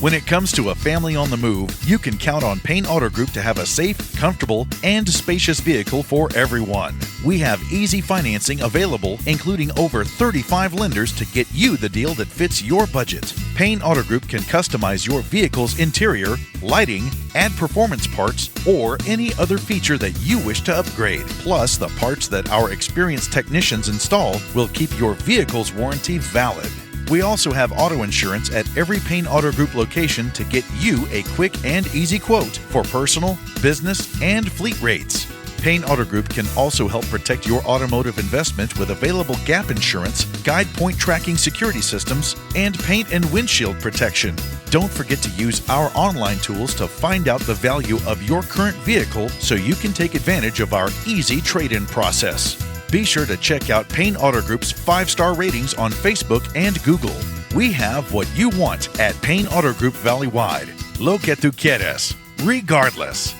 When it comes to a family on the move, you can count on Payne Auto Group to have a safe, comfortable, and spacious vehicle for everyone. We have easy financing available, including over 35 lenders to get you the deal that fits your budget. Payne Auto Group can customize your vehicle's interior, lighting, add performance parts, or any other feature that you wish to upgrade. Plus, the parts that our experienced technicians install will keep your vehicle's warranty valid. We also have auto insurance at every Payne Auto Group location to get you a quick and easy quote for personal, business, and fleet rates. Payne Auto Group can also help protect your automotive investment with available gap insurance, guide point tracking security systems, and paint and windshield protection. Don't forget to use our online tools to find out the value of your current vehicle so you can take advantage of our easy trade-in process. Be sure to check out Payne Auto Group's 5-star ratings on Facebook and Google. We have what you want at Payne Auto Group Valley-wide. Lo que tú quieres, regardless.